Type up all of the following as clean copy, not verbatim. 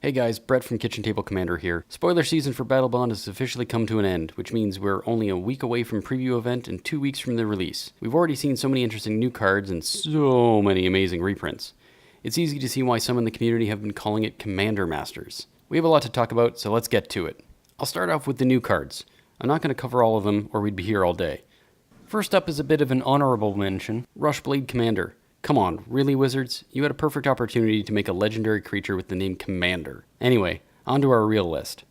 Hey guys, Brett from Kitchen Table Commander here. Spoiler season for Battlebond has officially come to an end, which means we're only a week away from preview event and 2 weeks from the release. We've already seen so many interesting new cards and so many amazing reprints. It's easy to see why some in the community have been calling it Commander Masters. We have a lot to talk about, so let's get to it. I'll start off with the new cards. I'm not going to cover all of them, or we'd be here all day. First up is a bit of an honorable mention, Rushblade Commander. Come on, really, Wizards? You had a perfect opportunity to make a legendary creature with the name Commander. Anyway, on to our real list.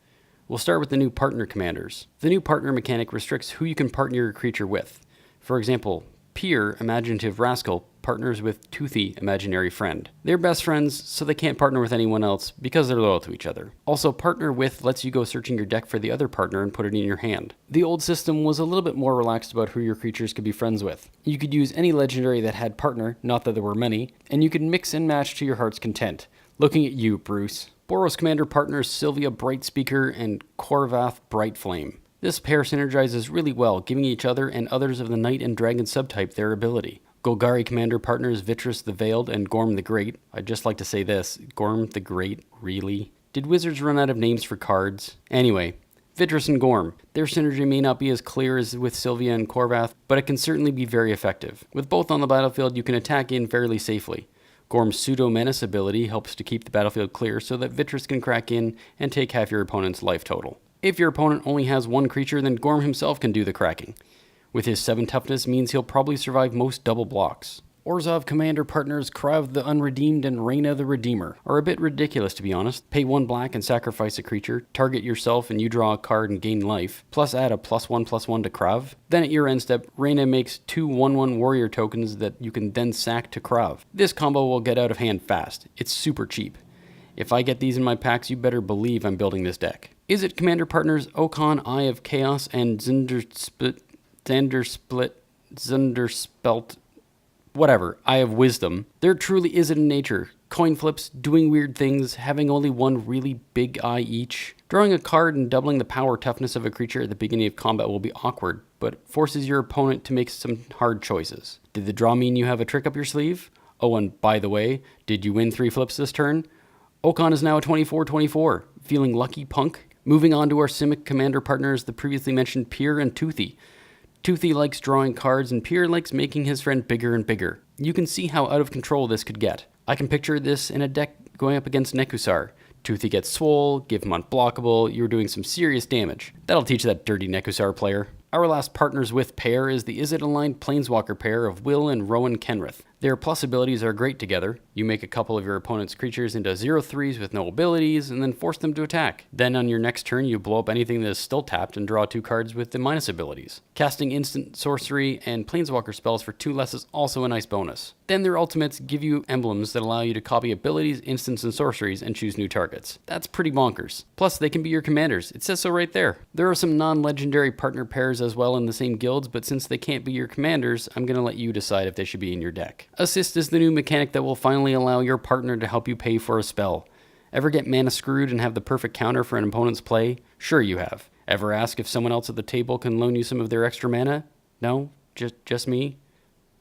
We'll start with the new partner commanders. The new partner mechanic restricts who you can partner your creature with. For example, Peer, Imaginative Rascal, partners with Toothy, Imaginary Friend. They're best friends, so they can't partner with anyone else because they're loyal to each other. Also, Partner With lets you go searching your deck for the other partner and put it in your hand. The old system was a little bit more relaxed about who your creatures could be friends with. You could use any legendary that had partner, not that there were many, and you could mix and match to your heart's content. Looking at you, Bruce. Boros Commander partners Sylvia Brightspeaker and Korvath Brightflame. This pair synergizes really well, giving each other and others of the Knight and Dragon subtype their ability. Golgari Commander partners Vitress the Veiled and Gorm the Great. I'd just like to say this, Gorm the Great, really? Did Wizards run out of names for cards? Anyway, Vitress and Gorm. Their synergy may not be as clear as with Sylvia and Korvath, but it can certainly be very effective. With both on the battlefield, you can attack in fairly safely. Gorm's Pseudo-Menace ability helps to keep the battlefield clear so that Vitress can crack in and take half your opponent's life total. If your opponent only has one creature, then Gorm himself can do the cracking. With his 7 toughness means he'll probably survive most double blocks. Orzhov Commander partners Krav the Unredeemed and Reyna the Redeemer are a bit ridiculous, to be honest. Pay 1 black and sacrifice a creature, target yourself and you draw a card and gain life, plus add a +1/+1 to Krav. Then at your end step, Reyna makes 2 1/1 warrior tokens that you can then sack to Krav. This combo will get out of hand fast. It's super cheap. If I get these in my packs, you better believe I'm building this deck. Is it Commander partners Okon, Eye of Chaos, and Zunderspelt, whatever, Eye of Wisdom? There truly is it in nature. Coin flips, doing weird things, having only one really big eye each. Drawing a card and doubling the power toughness of a creature at the beginning of combat will be awkward, but forces your opponent to make some hard choices. Did the draw mean you have a trick up your sleeve? Oh, and by the way, did you win 3 flips this turn? Okon is now a 24/24. Feeling lucky, punk? Moving on to our Simic Commander partners, the previously mentioned Peer and Toothy. Toothy likes drawing cards, and Peer likes making his friend bigger and bigger. You can see how out of control this could get. I can picture this in a deck going up against Nekusar. Toothy gets swole, give him unblockable, you're doing some serious damage. That'll teach that dirty Nekusar player. Our last partners with pair is the Izzet-aligned Planeswalker pair of Will and Rowan Kenrith. Their plus abilities are great together. You make a couple of your opponent's creatures into 0/3s with no abilities, and then force them to attack. Then on your next turn, you blow up anything that is still tapped and draw 2 cards with the minus abilities. Casting instant sorcery and Planeswalker spells for 2 less is also a nice bonus. Then their ultimates give you emblems that allow you to copy abilities, instants, and sorceries and choose new targets. That's pretty bonkers. Plus, they can be your commanders. It says so right there. There are some non-legendary partner pairs as well in the same guilds, but since they can't be your commanders, I'm going to let you decide if they should be in your deck. Assist is the new mechanic that will finally allow your partner to help you pay for a spell. Ever get mana screwed and have the perfect counter for an opponent's play? Sure you have. Ever ask if someone else at the table can loan you some of their extra mana? No? Just me?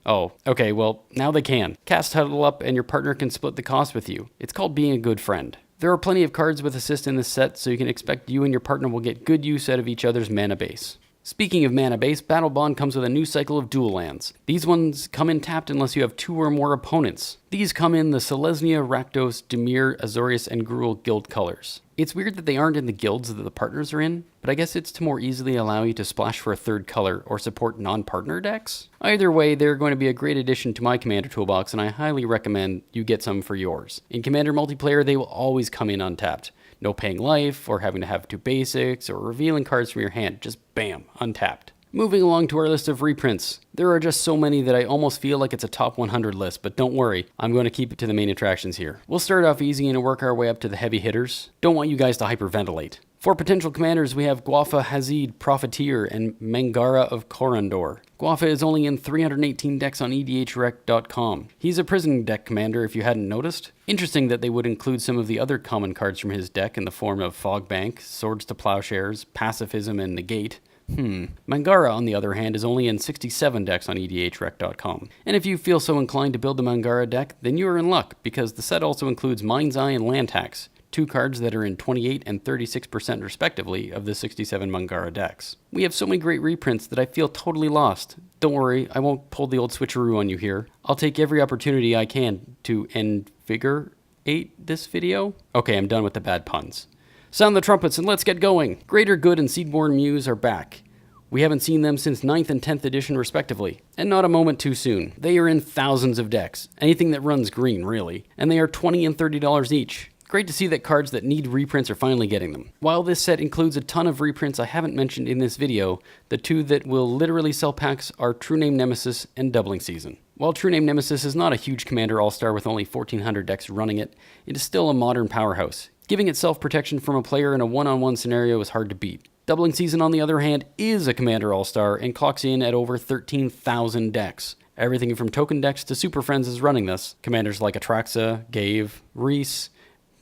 Oh, okay, well, now they can. Cast Huddle Up and your partner can split the cost with you. It's called being a good friend. There are plenty of cards with assist in this set, so you can expect you and your partner will get good use out of each other's mana base. Speaking of mana base, Battlebond comes with a new cycle of Duel Lands. These ones come in tapped unless you have 2 or more opponents. These come in the Selesnya, Rakdos, Dimir, Azorius, and Gruul guild colors. It's weird that they aren't in the guilds that the partners are in, but I guess it's to more easily allow you to splash for a 3rd color or support non-partner decks. Either way, they're going to be a great addition to my Commander toolbox, and I highly recommend you get some for yours. In Commander multiplayer, they will always come in untapped. No paying life, or having to have 2 basics, or revealing cards from your hand. Just bam, untapped. Moving along to our list of reprints. There are just so many that I almost feel like it's a top 100 list, but don't worry, I'm going to keep it to the main attractions here. We'll start off easy and work our way up to the heavy hitters. Don't want you guys to hyperventilate. For potential commanders, we have Guafa Hazid, Profiteer, and Mangara of Corondor. Guafa is only in 318 decks on edhrec.com. He's a prison deck commander if you hadn't noticed. Interesting that they would include some of the other common cards from his deck in the form of Fogbank, Swords to Plowshares, Pacifism, and Negate. Mangara, on the other hand, is only in 67 decks on edhrec.com. And if you feel so inclined to build the Mangara deck, then you are in luck, because the set also includes Mind's Eye and Land Tax, two cards that are in 28 and 36% respectively of the 67 Mangara decks. We have so many great reprints that I feel totally lost. Don't worry, I won't pull the old switcheroo on you here. I'll take every opportunity I can to invigorate this video. Okay, I'm done with the bad puns. Sound the trumpets and let's get going! Greater Good and Seedborn Muse are back. We haven't seen them since 9th and 10th edition respectively, and not a moment too soon. They are in thousands of decks, anything that runs green really, and they are $20 and $30 each. Great to see that cards that need reprints are finally getting them. While this set includes a ton of reprints I haven't mentioned in this video, the two that will literally sell packs are True Name Nemesis and Doubling Season. While True Name Nemesis is not a huge Commander All-Star with only 1,400 decks running it, it is still a modern powerhouse. Giving it self-protection from a player in a one-on-one scenario is hard to beat. Doubling Season, on the other hand, is a Commander All-Star and clocks in at over 13,000 decks. Everything from token decks to Super Friends is running this. Commanders like Atraxa, Gave, Reese,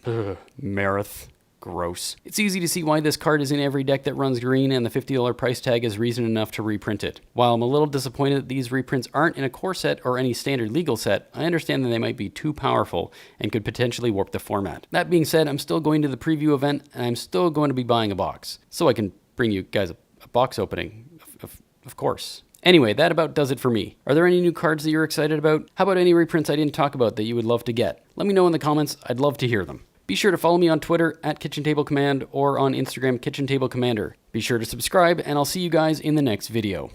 Marith. Gross. It's easy to see why this card is in every deck that runs green, and the $50 price tag is reason enough to reprint it. While I'm a little disappointed that these reprints aren't in a core set or any standard legal set, I understand that they might be too powerful and could potentially warp the format. That being said, I'm still going to the preview event, and I'm still going to be buying a box, so I can bring you guys a box opening, of course. Anyway, that about does it for me. Are there any new cards that you're excited about? How about any reprints I didn't talk about that you would love to get? Let me know in the comments. I'd love to hear them. Be sure to follow me on Twitter at KitchenTableCommand or on Instagram KitchenTableCommander. Be sure to subscribe, and I'll see you guys in the next video.